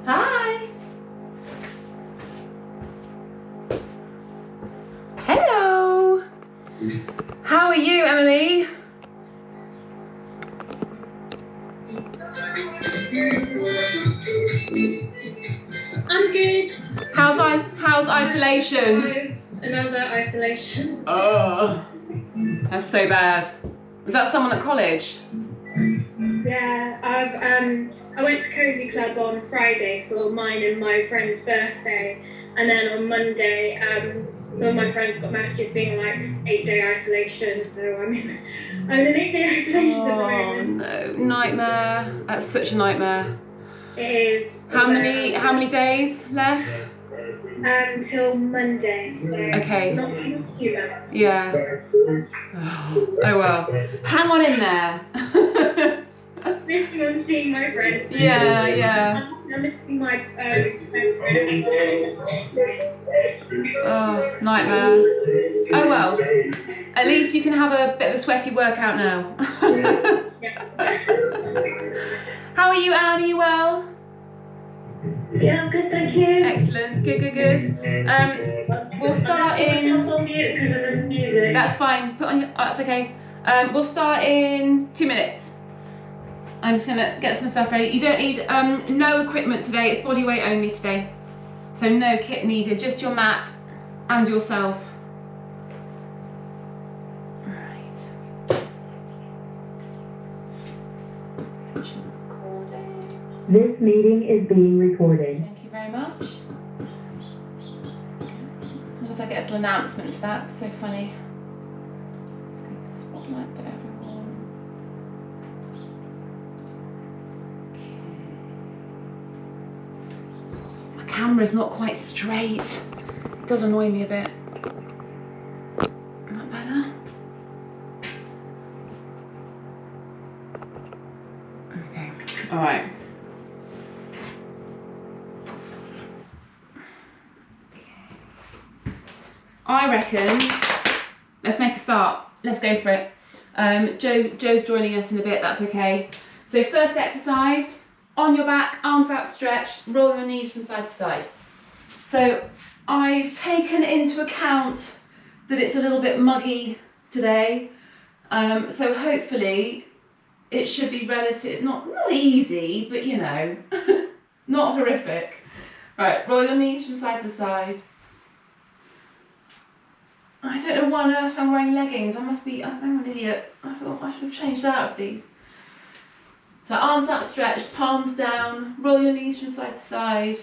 Hi. Hello. How are you, Emily? I'm good. How's isolation? Another isolation. Oh, that's so bad. Was that someone at college? Yeah, I went to Cozy Club on Friday for mine and my friend's birthday, and then on Monday, some of my friends got messages being like 8-day isolation, so I'm in an 8-day isolation at the moment. Oh no, nightmare. That's such a nightmare. It is. How many days left? Till Monday, so Okay. not too bad. Yeah. Oh well. Hang on in there. Missing on seeing my friend. Yeah. I'm missing my Oh, nightmare. Oh well. At least you can have a bit of a sweaty workout now. How are you, Anne? Are you well? Yeah, I'm good, thank you. Excellent. Good. We'll start in. on mute because of the music. That's fine. Put on your. That's okay. We'll start in 2 minutes. I'm just gonna get some stuff ready. You don't need no equipment today. It's body weight only today. So no kit needed. Just your mat and yourself. This meeting is being recorded. Thank you very much. What if I get a little announcement for that? It's so funny. Let's go to the spotlight for everyone. Okay. My camera's not quite straight. It does annoy me a bit. Is that better? Okay. All right. I reckon, let's make a start. Let's go for it. Joe's joining us in a bit, that's okay. So first exercise, on your back, arms outstretched, roll your knees from side to side. So I've taken into account that it's a little bit muggy today. So hopefully it should be relative, not easy, but you know, not horrific. Right, roll your knees from side to side. I don't know why on earth I'm wearing leggings. I'm an idiot. I thought I should have changed out of these. So arms outstretched, palms down, roll your knees from side to side.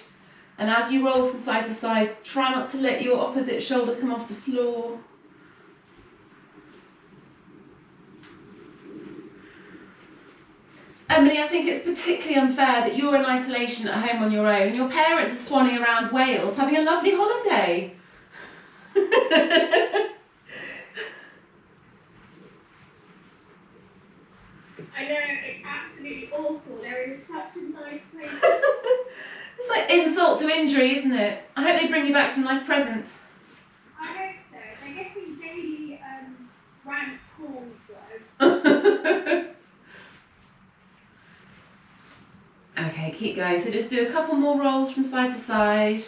And as you roll from side to side, try not to let your opposite shoulder come off the floor. Emily, I think it's particularly unfair that you're in isolation at home on your own and your parents are swanning around Wales having a lovely holiday. I know, it's absolutely awful. They're in such a nice place. It's like insult to injury, isn't it? I hope they bring you back some nice presents. I hope so. They're getting daily rank calls though. Okay, keep going. So just do a couple more rolls from side to side.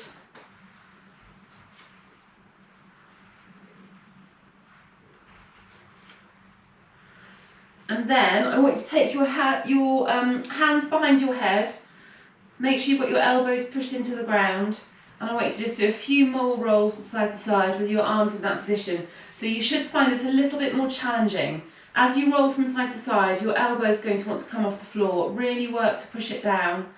And then I want you to take your hands behind your head. Make sure you've got your elbows pushed into the ground. And I want you to just do a few more rolls from side to side with your arms in that position. So you should find this a little bit more challenging. As you roll from side to side, your elbow is going to want to come off the floor. Really work to push it down.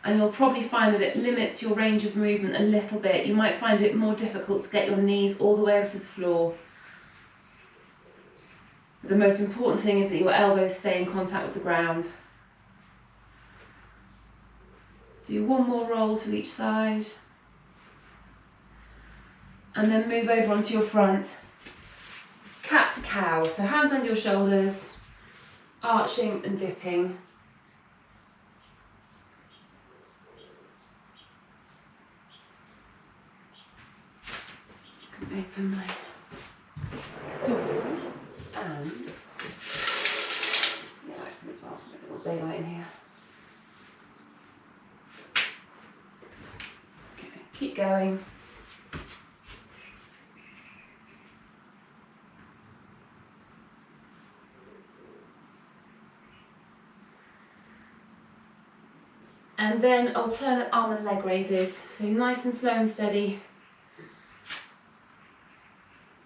And you'll probably find that it limits your range of movement a little bit. You might find it more difficult to get your knees all the way over to the floor. The most important thing is that your elbows stay in contact with the ground. Do one more roll to each side. And then move over onto your front. Cat to cow. So hands under your shoulders, arching and dipping. Open my door and yeah, as well. A little daylight in here. Keep going. And then alternate arm and leg raises. So nice and slow and steady.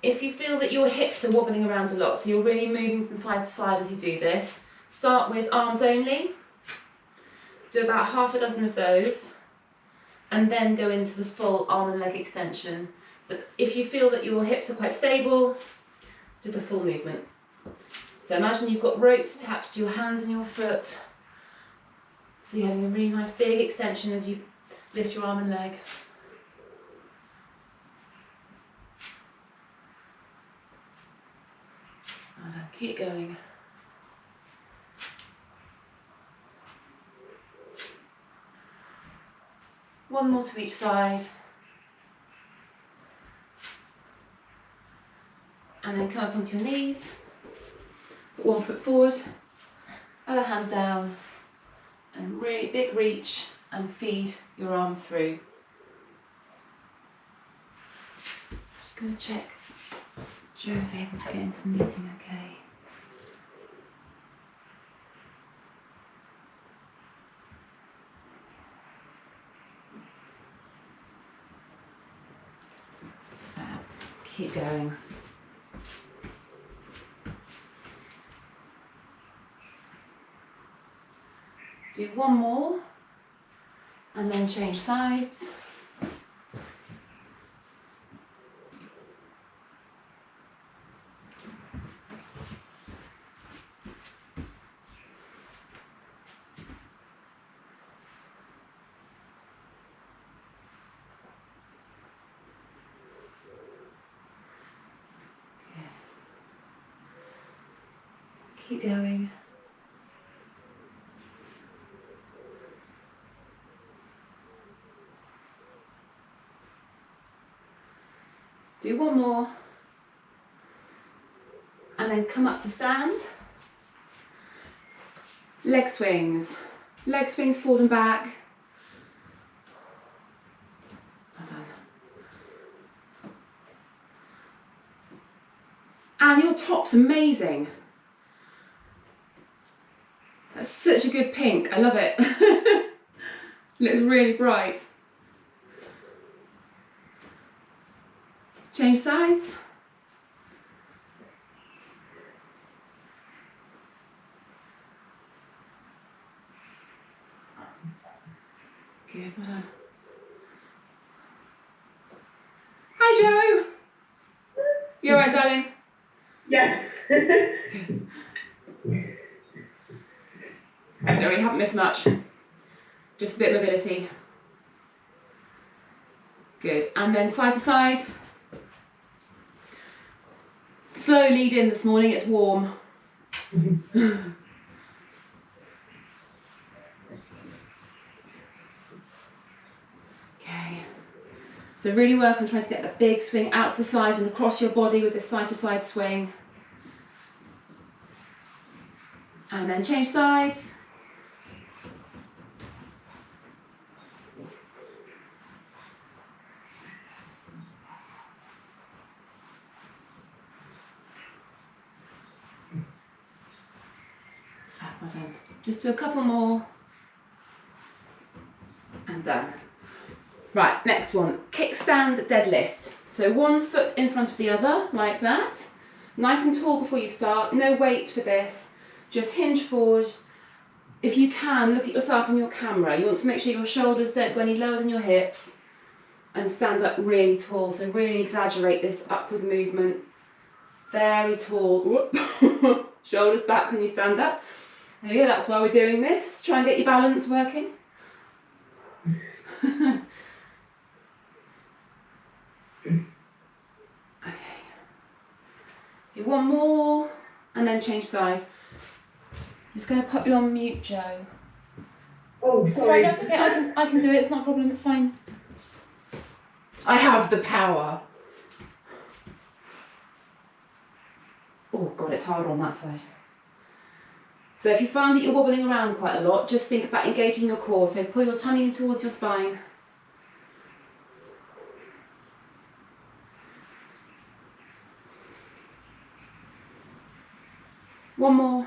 If you feel that your hips are wobbling around a lot, so you're really moving from side to side as you do this, start with arms only. Do about half a dozen of those, and then go into the full arm and leg extension. But if you feel that your hips are quite stable, do the full movement. So imagine you've got ropes attached to your hands and your foot. So you're having a really nice big extension as you lift your arm and leg. Well done. Keep going. One more to each side. And then come up onto your knees. Put one foot forward, other hand down, and really big reach and feed your arm through. Just going to check Joe's able to get into the meeting okay. Keep going. Do one more and then change sides. Keep going. Do one more. And then come up to stand. Leg swings. Leg swings forward and back. Well done. And your top's amazing. That's such a good pink. I love it. Looks really bright. Change sides. Good, well done. Hi Joe! You alright, darling? Yes. Don't worry, you haven't missed much. Just a bit of mobility. Good, and then side to side. Slow lead in this morning, it's warm. Okay. So really work on trying to get that big swing out to the side and across your body with this side to side swing. And then change sides. Well done. Just do a couple more. And done. Right, next one. Kickstand deadlift. So one foot in front of the other, like that. Nice and tall before you start. No weight for this. Just hinge forward. If you can, look at yourself on your camera. You want to make sure your shoulders don't go any lower than your hips. And stand up really tall. So really exaggerate this upward movement. Very tall. Shoulders back when you stand up. There you go, that's why we're doing this. Try and get your balance working. Okay. Do one more and then change sides. I'm just going to put you on mute, Joe. Oh, sorry. That's okay. I can do it. It's not a problem. It's fine. I have the power. Oh God, it's hard on that side. So if you find that you're wobbling around quite a lot, just think about engaging your core. So pull your tummy in towards your spine. One more.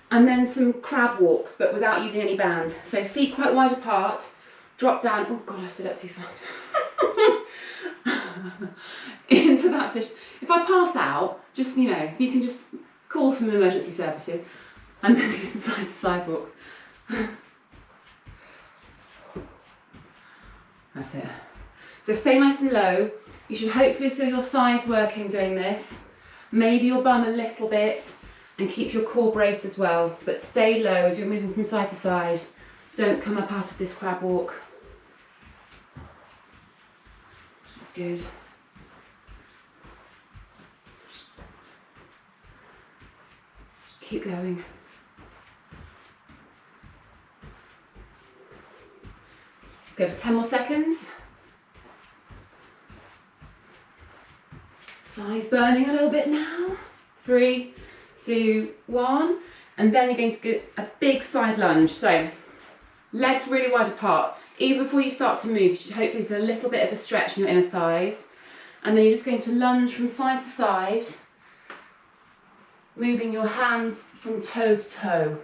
And then some crab walks, but without using any band. So feet quite wide apart, drop down. Oh God, I stood up too fast. Into that position. If I pass out, just, you know, you can just call some emergency services and then do some side to side walks. That's it. So stay nice and low. You should hopefully feel your thighs working doing this. Maybe your bum a little bit, and keep your core braced as well. But stay low as you're moving from side to side. Don't come up out of this crab walk. That's good. Keep going. Let's go for 10 more seconds. Thighs burning a little bit now. 3, 2, 1. And then you're going to get a big side lunge. So legs really wide apart. Even before you start to move, you should hopefully feel a little bit of a stretch in your inner thighs. And then you're just going to lunge from side to side, moving your hands from toe to toe.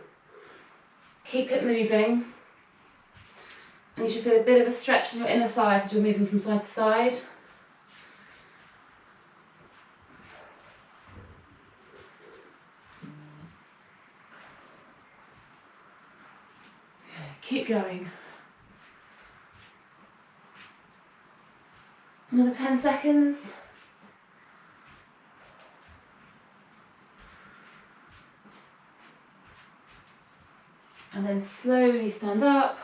Keep it moving. And you should feel a bit of a stretch in your inner thighs as you're moving from side to side. Keep going. Another 10 seconds. And then slowly stand up.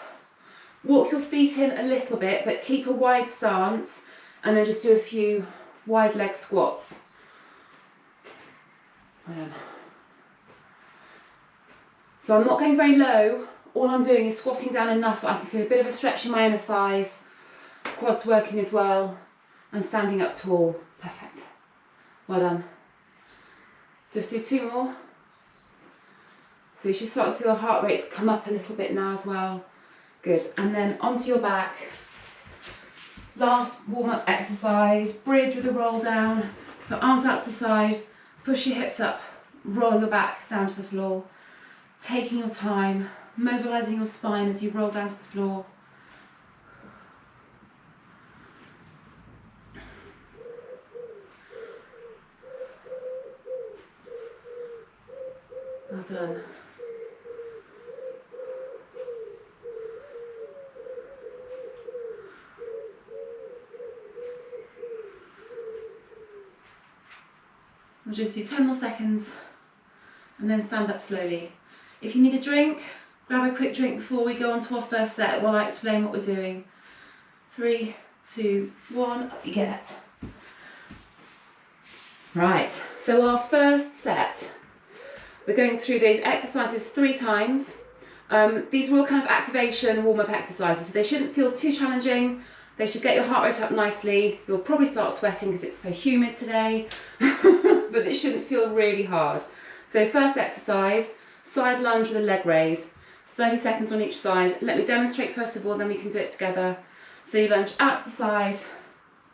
Walk your feet in a little bit, but keep a wide stance. And then just do a few wide leg squats. So I'm not going very low. All I'm doing is squatting down enough that I can feel a bit of a stretch in my inner thighs. Quads working as well. And standing up tall. Perfect. Well done. Just do 2 more. So you should start to feel your heart rates come up a little bit now as well. Good. And then onto your back. Last warm-up exercise. Bridge with a roll down. So arms out to the side. Push your hips up. Roll your back down to the floor. Taking your time. Mobilising your spine as you roll down to the floor. Well done. We'll just do 10 more seconds and then stand up slowly. If you need a drink, grab a quick drink before we go on to our first set while I explain what we're doing. 3, 2, 1, up you get. Right, so our first set, we're going through these exercises 3 times. These are all kind of activation warm-up exercises, so they shouldn't feel too challenging. They should get your heart rate up nicely. You'll probably start sweating because it's so humid today, but it shouldn't feel really hard. So first exercise, side lunge with a leg raise. 30 seconds on each side. Let me demonstrate first of all, then we can do it together. So you lunge out to the side,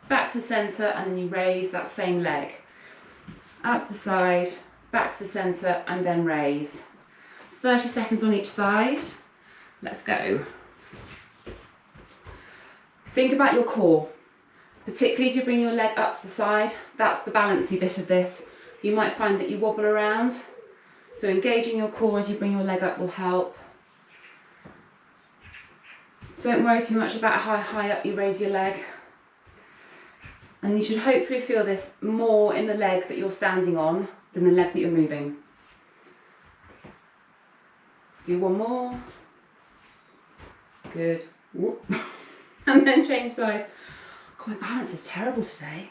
back to the centre, and then you raise that same leg. Out to the side, back to the centre, and then raise. 30 seconds on each side. Let's go. Think about your core, particularly as you bring your leg up to the side. That's the balancy bit of this. You might find that you wobble around, so engaging your core as you bring your leg up will help. Don't worry too much about how high up you raise your leg. And you should hopefully feel this more in the leg that you're standing on than the leg that you're moving. Do 1 more. Good. Whoop. And then change sides. God, my balance is terrible today.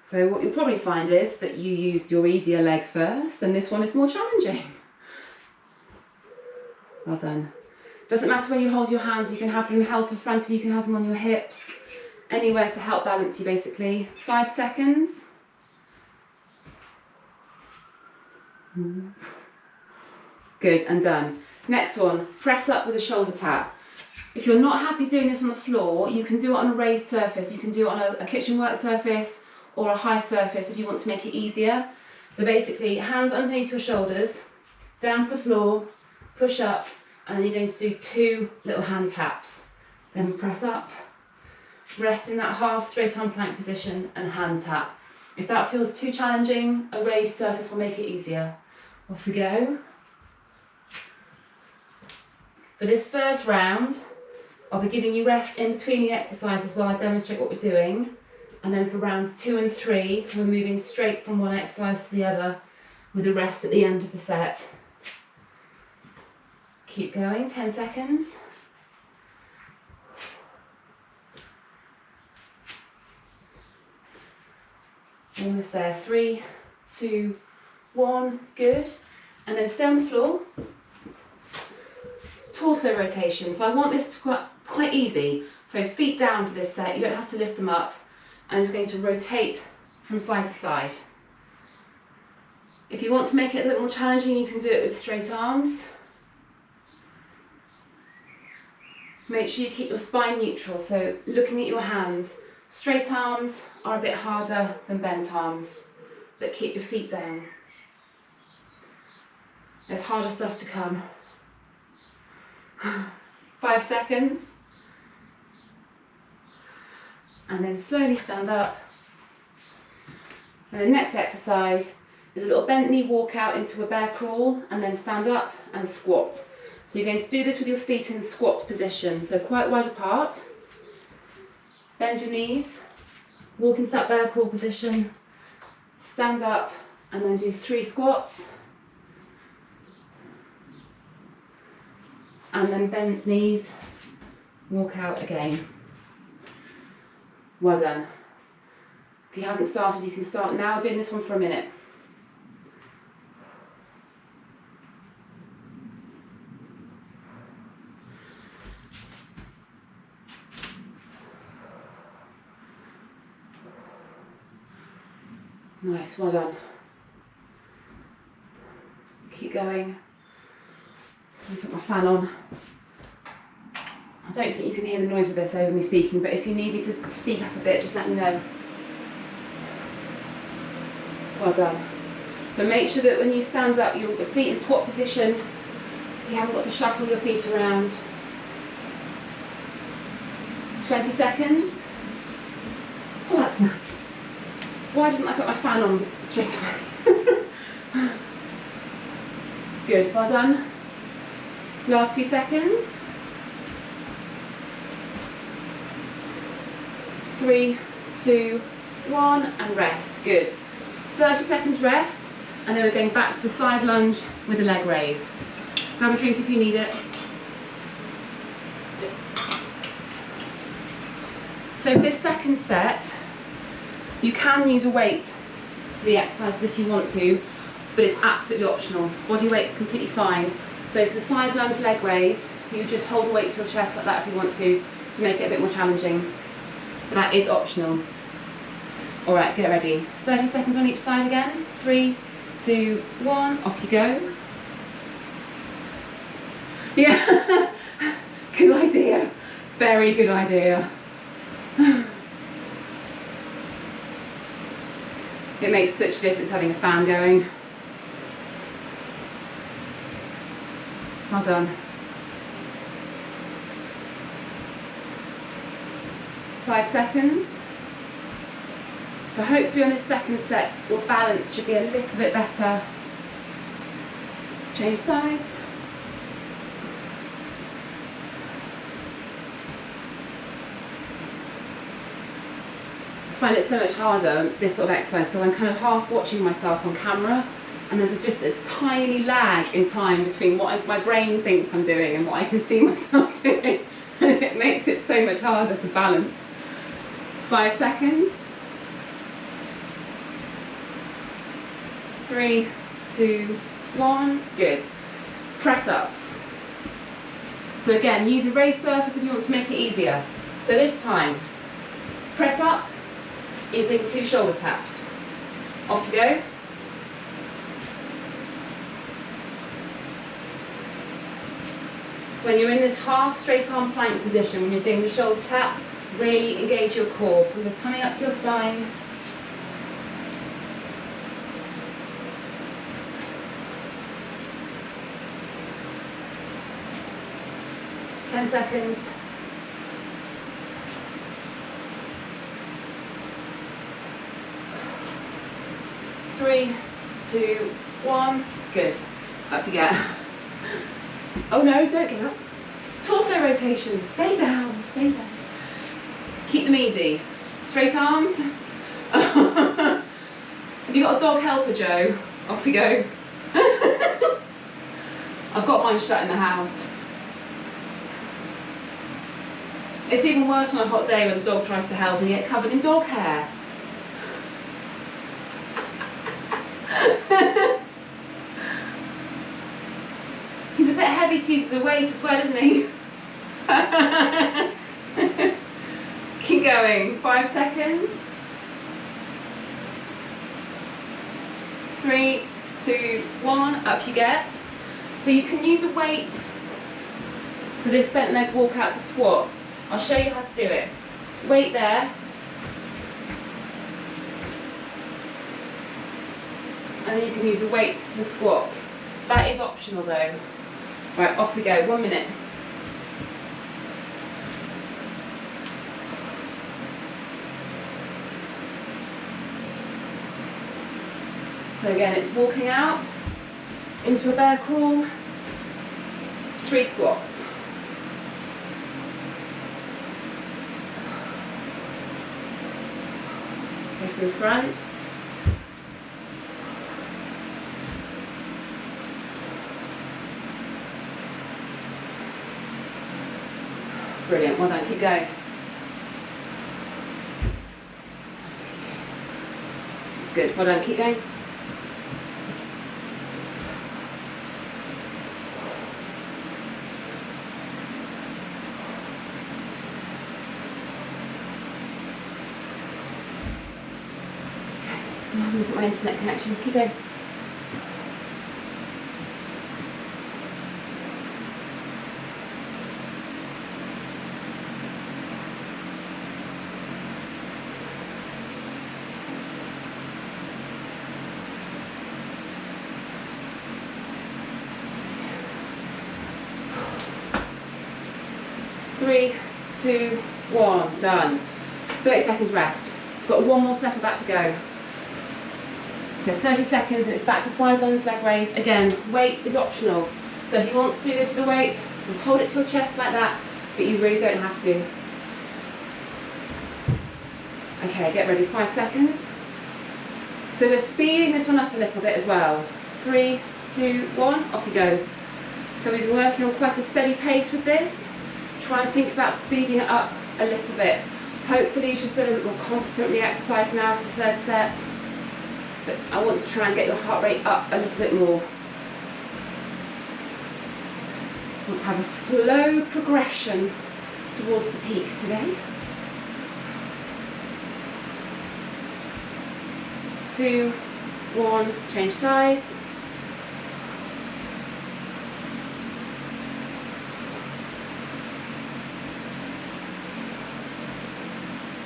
So what you'll probably find is that you used your easier leg first and this one is more challenging. Well done. Doesn't matter where you hold your hands, you can have them held to the front of you, you can have them on your hips. Anywhere to help balance you basically. 5 seconds. Good, and done. Next one, press up with a shoulder tap. If you're not happy doing this on the floor, you can do it on a raised surface. You can do it on a kitchen work surface or a high surface if you want to make it easier. So basically, hands underneath your shoulders, down to the floor, push up, and then you're going to do 2 little hand taps. Then press up, rest in that half straight arm plank position and hand tap. If that feels too challenging, a raised surface will make it easier. Off we go. For this first round, I'll be giving you rest in between the exercises while I demonstrate what we're doing. And then for rounds 2 and 3, we're moving straight from one exercise to the other with a rest at the end of the set. Keep going, 10 seconds. Almost there, 3, 2, 1, good. And then stay on the floor. Torso rotation, so I want this to be quite easy. So feet down for this set, you don't have to lift them up. I'm just going to rotate from side to side. If you want to make it a little more challenging, you can do it with straight arms. Make sure you keep your spine neutral, so looking at your hands. Straight arms are a bit harder than bent arms, but keep your feet down. There's harder stuff to come. 5 seconds. And then slowly stand up. And the next exercise is a little bent knee walk out into a bear crawl and then stand up and squat. So you're going to do this with your feet in squat position, so quite wide apart. Bend your knees, walk into that bear crawl position, stand up and then do 3 squats. And then bend knees, walk out again. Well done. If you haven't started, you can start now doing this one for a minute. Nice, well done. Keep going. Just going to put my fan on. I don't think you can hear the noise of this over me speaking, but if you need me to speak up a bit, just let me know. Well done. So make sure that when you stand up, your feet in squat position, so you haven't got to shuffle your feet around. 20 seconds. Oh, that's nice. Why didn't I put my fan on straight away? Good, well done. Last few seconds. 3, 2, 1, and rest. Good. 30 seconds rest, and then we're going back to the side lunge with a leg raise. Grab a drink if you need it. So for this second set, you can use a weight for the exercises if you want to, but it's absolutely optional. Body weight's completely fine. So for the side lunge leg raise, you just hold a weight to your chest like that if you want to make it a bit more challenging. But that is optional. Alright, get ready. 30 seconds on each side again. 3, 2, 1, off you go. Yeah, good idea. Very good idea. It makes such a difference having a fan going. Well done. 5 seconds. So hopefully on this second set, your balance should be a little bit better. Change sides. I find it so much harder, this sort of exercise, because I'm kind of half watching myself on camera, and there's just a tiny lag in time between what my brain thinks I'm doing and what I can see myself doing. And it makes it so much harder to balance. 5 seconds. 3, 2, 1, good. Press ups. So again, use a raised surface if you want to make it easier. So this time, press up, you're doing 2 shoulder taps. Off you go. When you're in this half straight arm plank position, when you're doing the shoulder tap, really engage your core. Pull your tummy up to your spine. Ten seconds. 3, 2, 1. Good. Up you get. Oh no, don't get up. Torso rotations. Stay down, stay down. Keep them easy. Straight arms. Have you got a dog helper, Joe? Off we go. I've got mine shut in the house. It's even worse on a hot day when the dog tries to help and you get covered in dog hair. He's a bit heavy to use as a weight as well, isn't he? Keep going. 5 seconds. 3, 2, 1. Up you get. So you can use a weight for this bent leg walk out to squat. I'll show you how to do it. Weight there. And then you can use a weight for the squat. That is optional though. Right, off we go. 1 minute. So again, it's walking out into a bear crawl, 3 squats. Go through front. Brilliant, well done, keep going. That's good, well done, keep going. Look at my internet connection. Keep going. Three, 2, 1. Done. 30 seconds rest. Got one more set, about to go. So 30 seconds and it's back to side lunge, leg raise. Again, weight is optional. So if you want to do this with a weight, just hold it to your chest like that, but you really don't have to. Okay, get ready, 5 seconds. So we're speeding this one up a little bit as well. 3, 2, 1, off you go. So we've been working on quite a steady pace with this. Try and think about speeding it up a little bit. Hopefully you should feel a bit more competent with the exercise now for the third set. But I want to try and get your heart rate up a little bit more. I want to have a slow progression towards the peak today. 2, 1, change sides.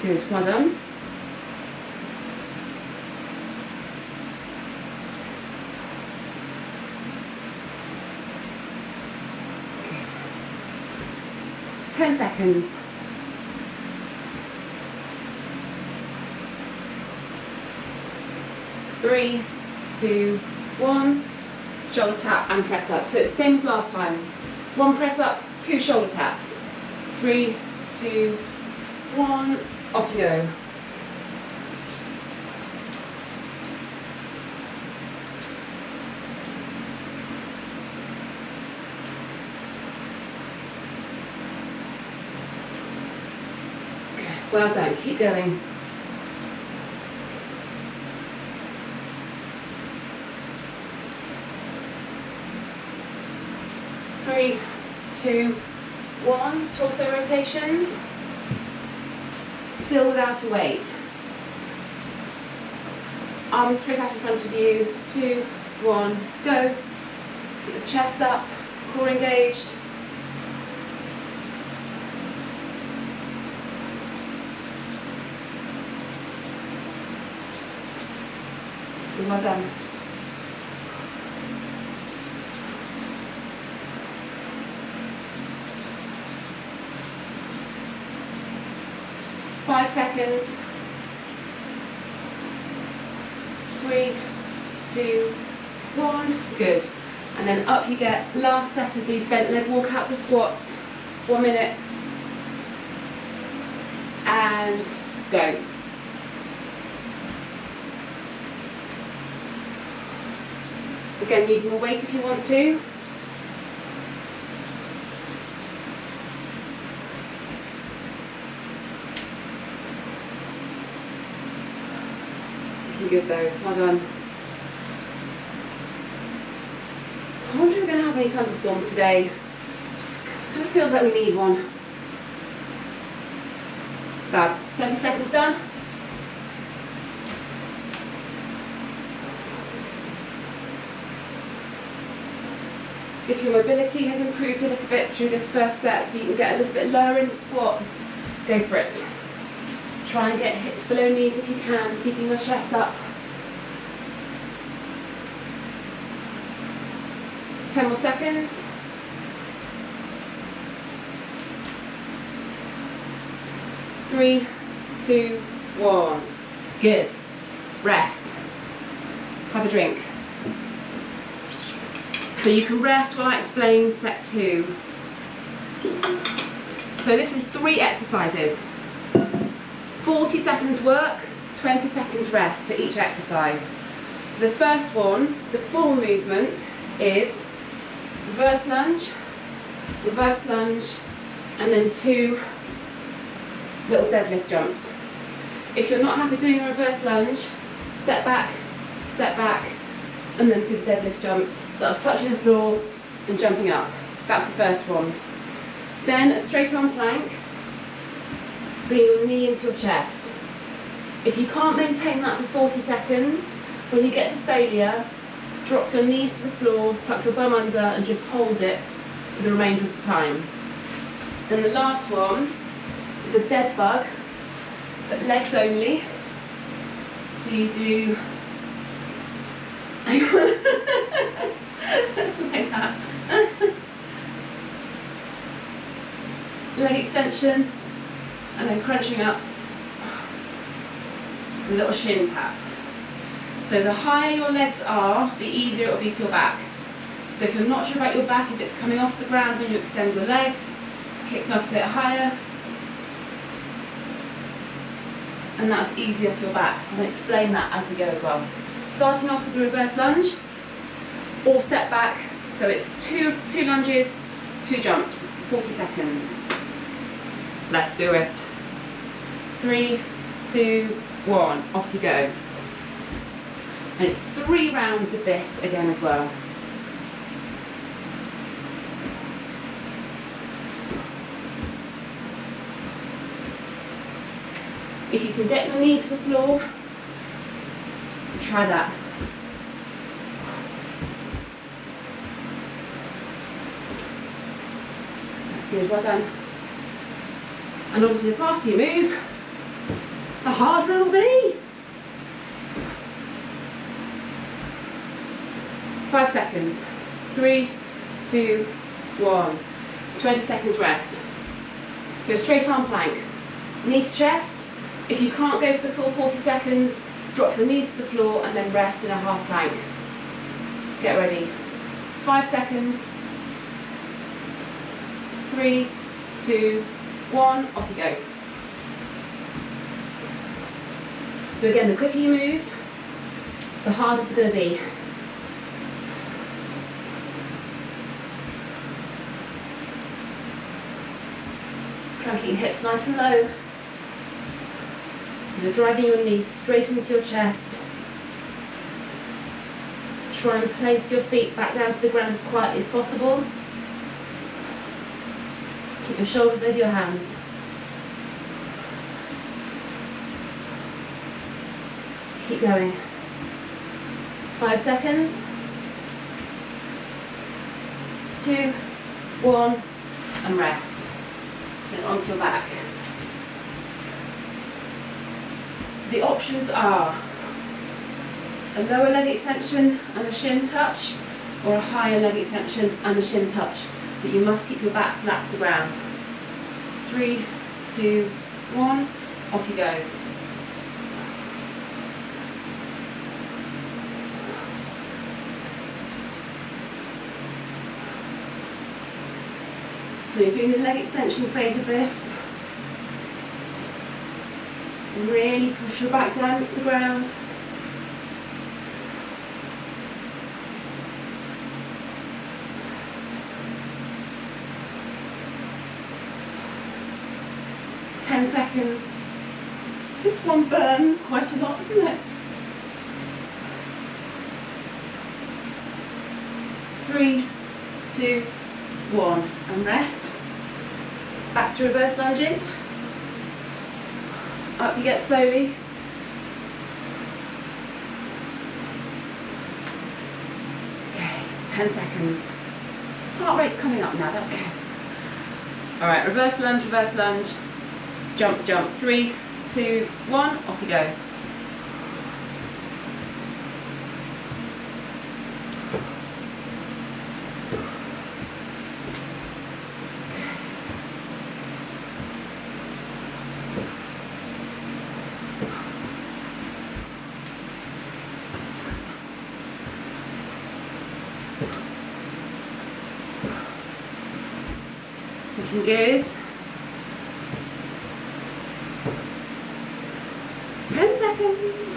Good, well done. Good. 10 seconds. Three, 2, 1. Shoulder tap and press up. So it's the same as last time. 1 press up, 2 shoulder taps. 3, 2, 1. Off you go. Good. Well done. Keep going. Three, 2, 1. Torso rotations. Still without a weight. Arms straight out in front of you. 2, 1, go. Keep the chest up, core engaged. well done. Five seconds. 3, 2, 1. Good. And then up you get. Last set of these bent leg walk out to squats. 1 minute. And go. Again, using the weight if you want to. Looking good though, well done. I wonder if we're going to have any thunderstorms today. Just kind of feels like we need one. Fab. 30 seconds done. If your mobility has improved a little bit through this first set, if you can get a little bit lower in the squat, go for it. Try and get hips below knees if you can, keeping your chest up. 10 more seconds. 3, 2, 1. Good. Rest. Have a drink. So you can rest while I explain set 2. So this is 3 exercises. 40 seconds work, 20 seconds rest for each exercise. So the first one, the full movement, is reverse lunge, and then 2 little deadlift jumps. If you're not happy doing a reverse lunge, step back, and then do the deadlift jumps. That's touching the floor and jumping up. That's the first one. Then a straight arm plank, bring your knee into your chest. If you can't maintain that for 40 seconds, when you get to failure, drop your knees to the floor, tuck your bum under and just hold it for the remainder of the time. Then the last one is a dead bug, but legs only. So you do like that. Leg extension, and then crunching up, a little shin tap. So the higher your legs are, the easier it will be for your back. So if you're not sure about your back, if it's coming off the ground when you extend your legs, kick them up a bit higher, and that's easier for your back. I'll explain that as we go as well. Starting off with the reverse lunge, or step back, so it's two lunges, 2 jumps, 40 seconds. Let's do it. 3, 2, 1, off you go. And it's 3 rounds of this again as well. If you can get your knee to the floor, try that. That's good, well done. And obviously the faster you move, the harder it will be. 5 seconds. 3, 2, 1. 20 seconds rest. So straight arm plank. Knee to chest. If you can't go for the full 40 seconds, drop your knees to the floor and then rest in a half plank. Get ready. 5 seconds. 3, 2, 1. Off you go. So again, the quicker you move, the harder it's going to be. Try and keep your hips nice and low. You're driving your knees straight into your chest. Try and place your feet back down to the ground as quietly as possible. Keep your shoulders over your hands. Keep going. 5 seconds. 2, 1, and rest. Then onto your back. So the options are a lower leg extension and a shin touch, or a higher leg extension and a shin touch, but you must keep your back flat to the ground. 3, 2, 1, off you go. So you're doing the leg extension phase of this. Really push your back down to the ground. Seconds. This one burns quite a lot, isn't it? 3, 2, 1, and rest. Back to reverse lunges. Up you get slowly. Okay, 10 seconds. Heart rate's coming up now, that's good. Alright, reverse lunge, jump, jump. 3, 2, 1, off you go. Looking good. 10 seconds.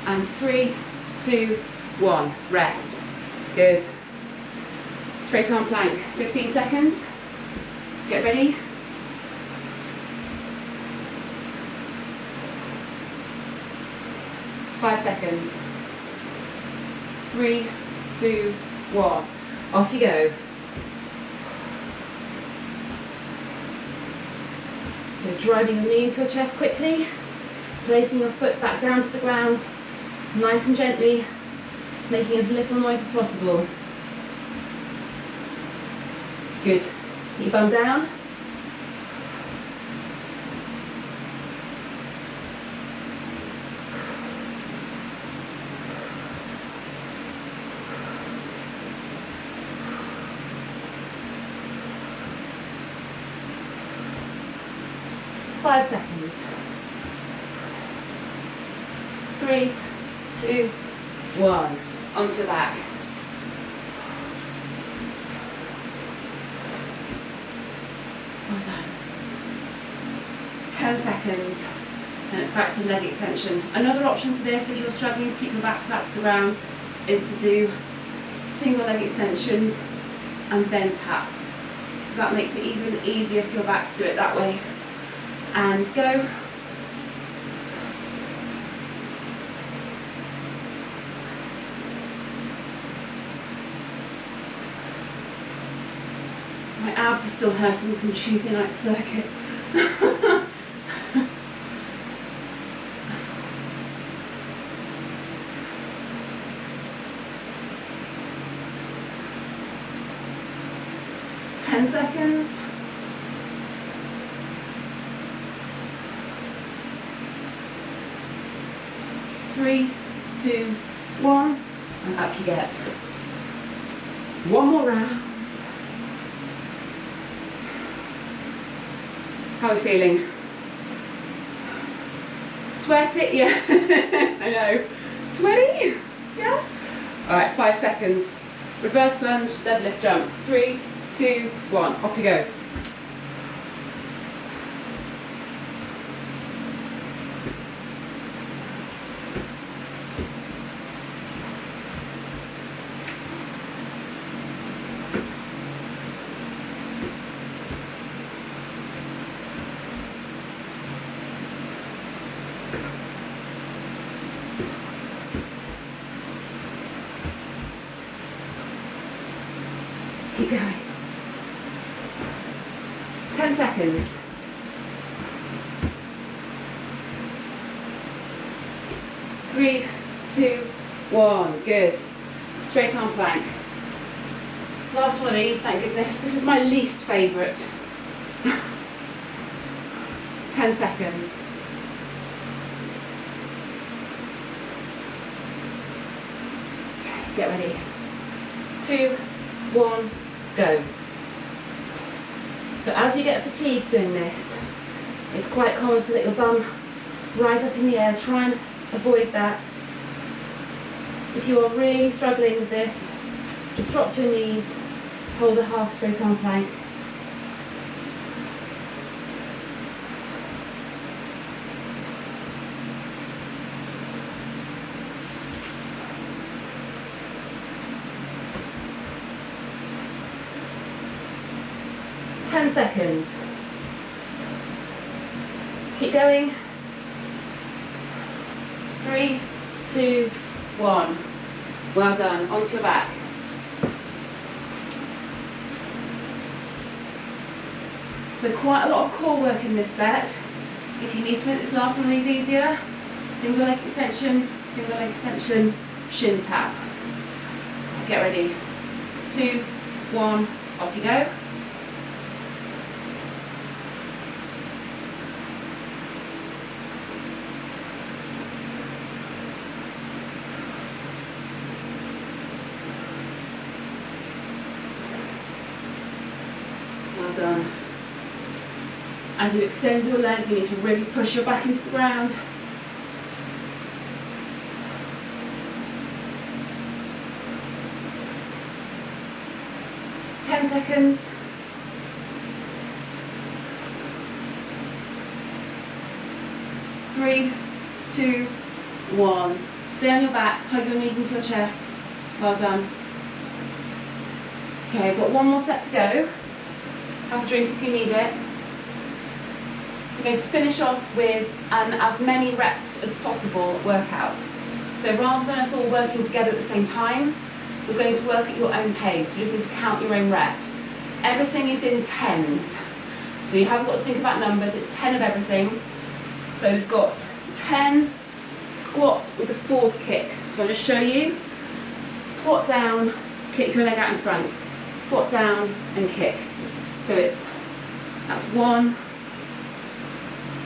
And 3, 2, 1, rest. Good. Straight arm plank, 15 seconds. Get ready. 5 seconds. 3, 2, 1. Off you go. So driving your knee into your chest quickly, placing your foot back down to the ground, nice and gently, making as little noise as possible. Good. Keep your bum down. Five seconds. 3, 2, 1. Onto your back. Well done. 10 seconds. And it's back to leg extension. Another option for this, if you're struggling to keep your back flat to the ground, is to do single leg extensions and then tap. So that makes it even easier for your back to do it that way. And go. My abs are still hurting from Tuesday night circuits. 10 seconds. 3, 2, 1, and up you get. One more round. How are we feeling? Sweaty? Yeah, I know. Sweaty? Yeah? Alright, 5 seconds. Reverse lunge, deadlift jump. 3, 2, 1, off you go. Keep going. 10 seconds. 3, 2, 1. Good. Straight arm plank. Last one of these, thank goodness. This is my least favourite. 10 seconds. Okay, get ready. 2, 1, go. So as you get fatigued doing this, it's quite common to let your bum rise up in the air. Try and avoid that. If you are really struggling with this, just drop to your knees, hold a half straight arm plank. Ten seconds. Keep going. 3, 2, 1. Well done. Onto your back. So quite a lot of core work in this set. If you need to make this last one of these easier, single leg extension, shin tap. Get ready. 2, 1, off you go. Well done. As you extend your legs, you need to really push your back into the ground. Ten seconds. 3, 2, 1. Stay on your back, hug your knees into your chest. Well done. Okay, I've got one more set to go. Have a drink if you need it. So we're going to finish off with an as many reps as possible workout. So rather than us all working together at the same time, we're going to work at your own pace. You just need to count your own reps. Everything is in tens. So you haven't got to think about numbers, it's 10 of everything. So we've got 10 squat with a forward kick. So I'll just show you. Squat down, kick your leg out in front. Squat down and kick. So that's 1,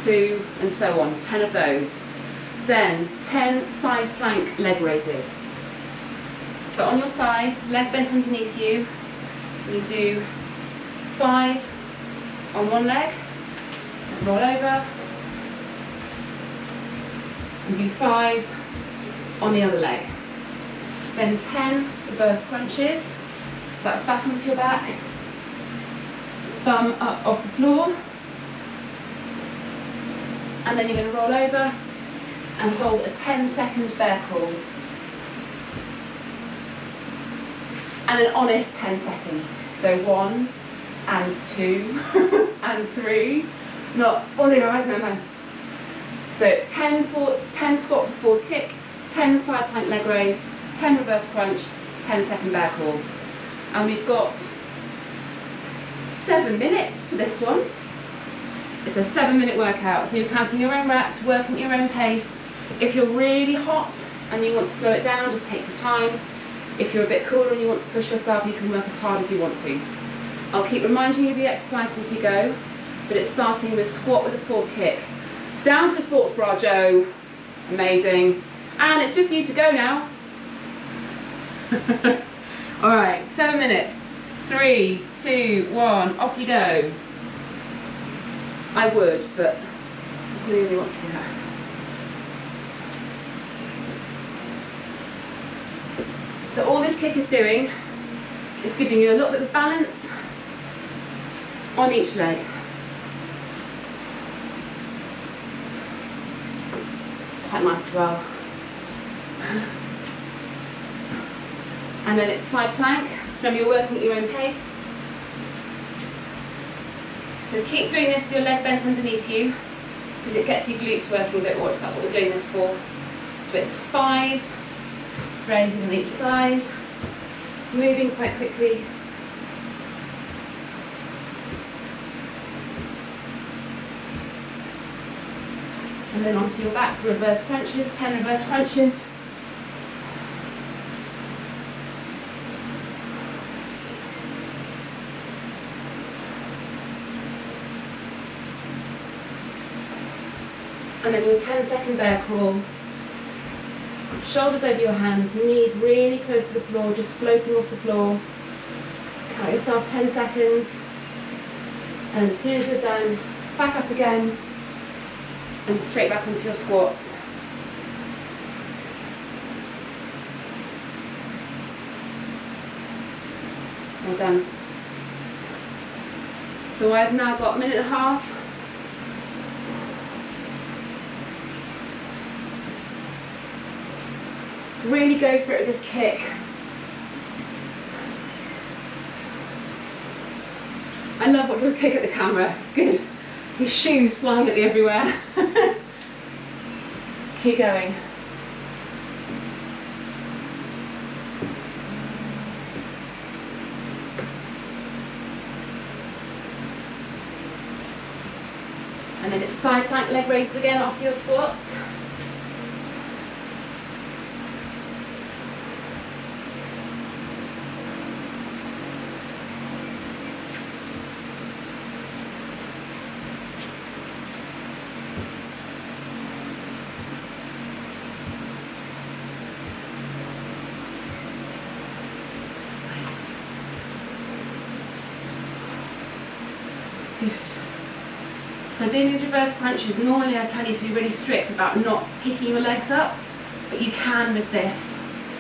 2, and so on, 10 of those. Then 10 side plank leg raises. So on your side, leg bent underneath you, you do 5 on one leg, roll over, and do 5 on the other leg. Then 10 reverse crunches, so that's back onto your back, bum up off the floor, and then you're going to roll over and hold a 10-second bear crawl. And an honest 10 seconds. So 1 and 2 and 3. Not all in your eyes, no. So it's 10 squat with forward kick, 10 side plank leg raise, 10 reverse crunch, 10-second bear crawl. And we've got 7 minutes for this one. It's a 7-minute workout, so you're counting your own reps, working at your own pace. If you're really hot and you want to slow it down, just take your time. If you're a bit cooler and you want to push yourself, you can work as hard as you want to. I'll keep reminding you of the exercises as we go, but it's starting with squat with a forward kick. Down to the sports bra, Joe. Amazing. And it's just you to go now. Alright, 7 minutes. 3, 2, 1, off you go. I would, but who really wants to see that? So all this kick is doing is giving you a little bit of balance on each leg. It's quite nice as well. And then it's side plank. Remember, you're working at your own pace. So keep doing this with your leg bent underneath you, because it gets your glutes working a bit more. That's what we're doing this for. So it's 5 raises on each side, moving quite quickly. And then onto your back for reverse crunches, 10 reverse crunches. And then your 10-second bear crawl. Shoulders over your hands, knees really close to the floor, just floating off the floor. Count yourself 10 seconds. And as soon as you're done, back up again and straight back onto your squats. Well done. So I've now got a minute and a half. Really go for it with this kick. I love what we kick at the camera, it's good. His shoes flying at me everywhere. Keep going. And then it's side plank leg raises again after your squats. Good. So doing these reverse crunches, normally I tell you to be really strict about not kicking your legs up, but you can with this.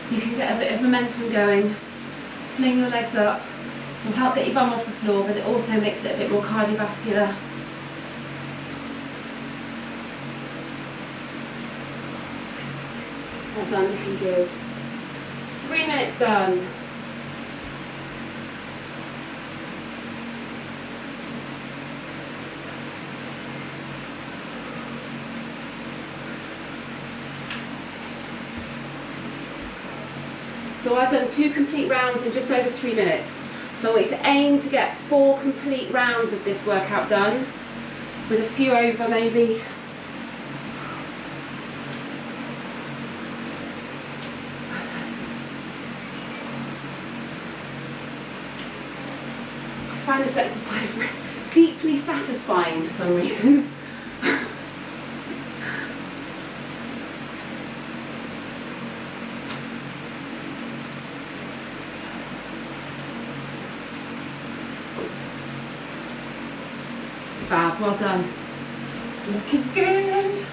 You can get a bit of momentum going, fling your legs up, will help get your bum off the floor, but it also makes it a bit more cardiovascular. Well done, looking good. 3 minutes done. So I've done 2 complete rounds in just over 3 minutes. So I want you to aim to get 4 complete rounds of this workout done, with a few over maybe. I find this exercise deeply satisfying for some reason. Fab, well done. Looking good.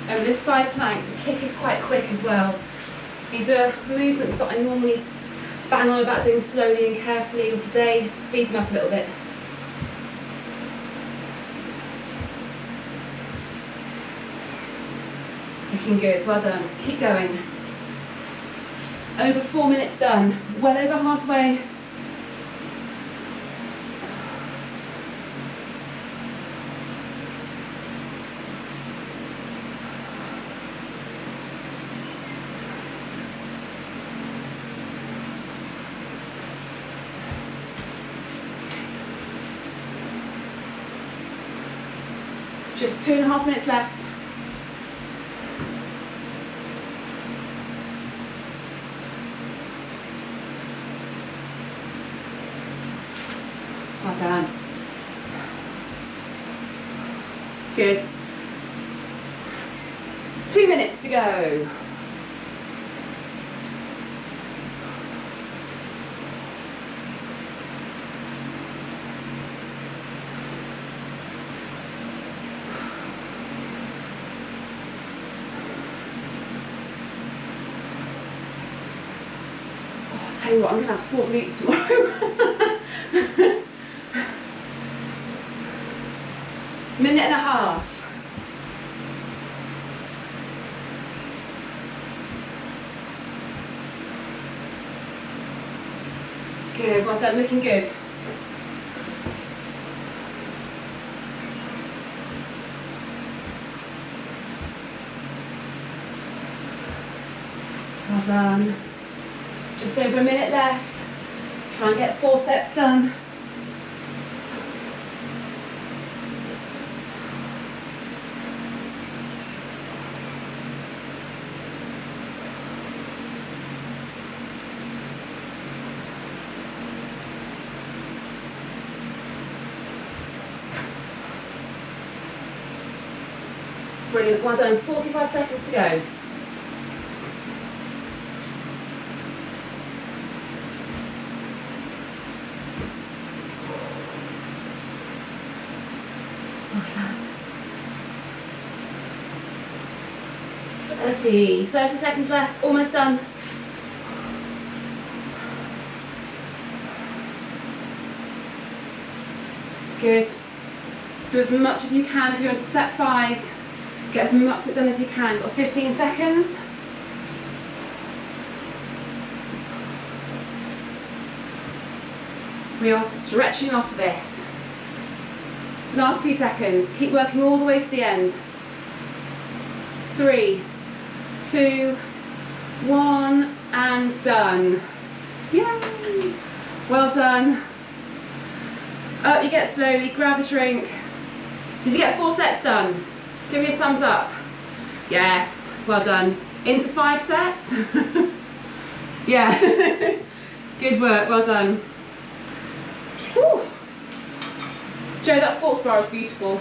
And this side plank, the kick is quite quick as well. These are movements that I normally bang on about doing slowly and carefully, or today, speed them up a little bit. Looking good, well done. Keep going. Over 4 minutes done, well over halfway. Just 2.5 minutes left. Well done. Good. 2 minutes to go. Oh, I'll tell you what, I'm going to have sore glutes tomorrow. Minute and a half. Good, well done, looking good. Well done. Just over a minute left. Try and get 4 sets done. Brilliant, well done. 45 seconds to go. Well done. 30 seconds left, almost done. Good. Do as much as you can if you're into set 5. Get as much of it done as you can. Got 15 seconds. We are stretching after this. Last few seconds. Keep working all the way to the end. 3, 2, 1, and done. Yay! Well done. Up you get slowly, grab a drink. Did you get 4 sets done? Give me a thumbs up. Yes, well done. Into 5 sets? Yeah. Good work, well done. Whew. Joe, that sports bra is beautiful.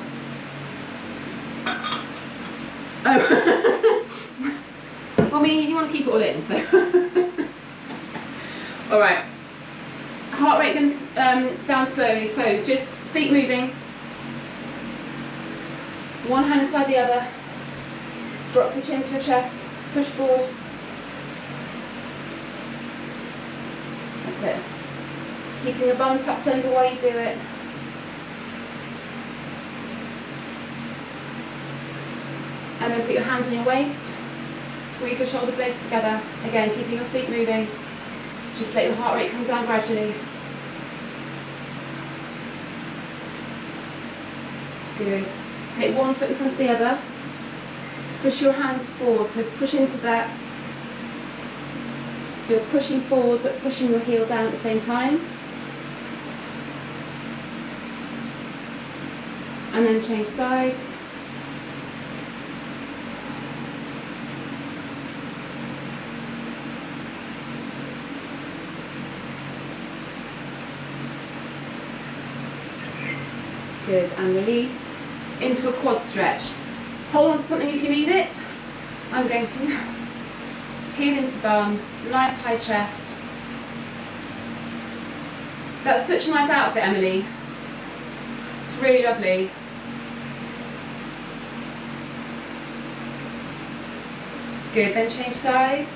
Oh. Well, you want to keep it all in, so. Alright. Heart rate down slowly, so just feet moving. One hand inside the other. Drop your chin to your chest. Push forward. That's it. Keeping your bum tucked under while you do it. And then put your hands on your waist. Squeeze your shoulder blades together. Again, keeping your feet moving. Just let your heart rate come down gradually. Good. Take one foot in front of the other. Push your hands forward, so push into that. So you're pushing forward but pushing your heel down at the same time. And then change sides. Good, and release into a quad stretch. Hold on to something if you need it. I'm going to heel into bum, nice high chest. That's such a nice outfit, Emily. It's really lovely. Good, then change sides.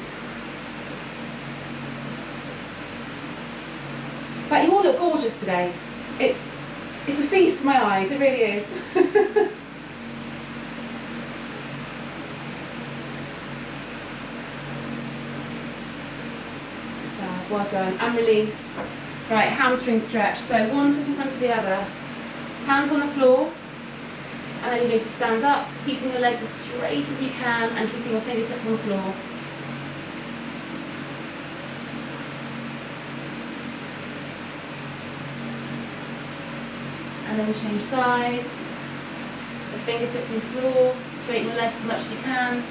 But you all look gorgeous today. It's a feast for my eyes, it really is. Well done, and release. Right, hamstring stretch. So one foot in front of the other. Hands on the floor. And then you're going to stand up, keeping your legs as straight as you can and keeping your fingertips on the floor. And then change sides. So fingertips on the floor, straighten your legs as much as you can.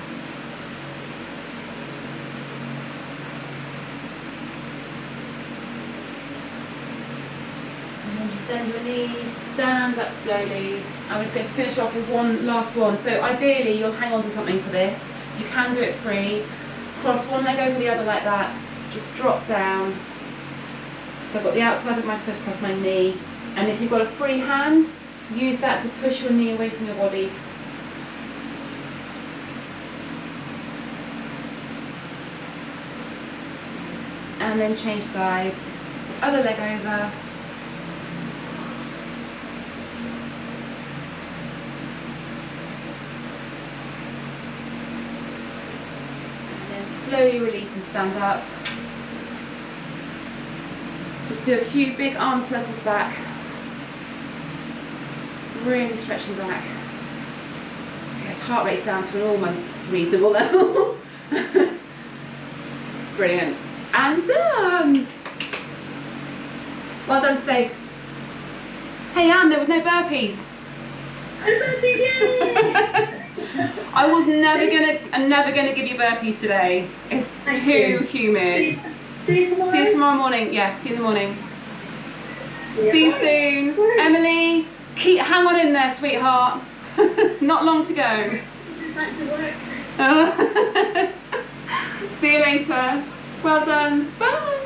And then just bend your knees, stand up slowly. I'm just going to finish off with one last one. So ideally you'll hang on to something for this. You can do it free. Cross one leg over the other like that. Just drop down. So I've got the outside of my foot across my knee. And if you've got a free hand, use that to push your knee away from your body. And then change sides. So other leg over. And then slowly release and stand up. Just do a few big arm circles back. Really stretching back. Okay, heart rate's down to an almost reasonable level. Brilliant. And done! Well done today. Hey Anne, there was no burpees. No burpees, yay! I was never gonna give you burpees today. It's too humid. See you tomorrow. See you tomorrow morning. Yeah, see you in the morning. Yeah, See you bye. soon. Bye. Emily, hang on in there, sweetheart. Not long to go. back to work. See you later. Well done. Bye.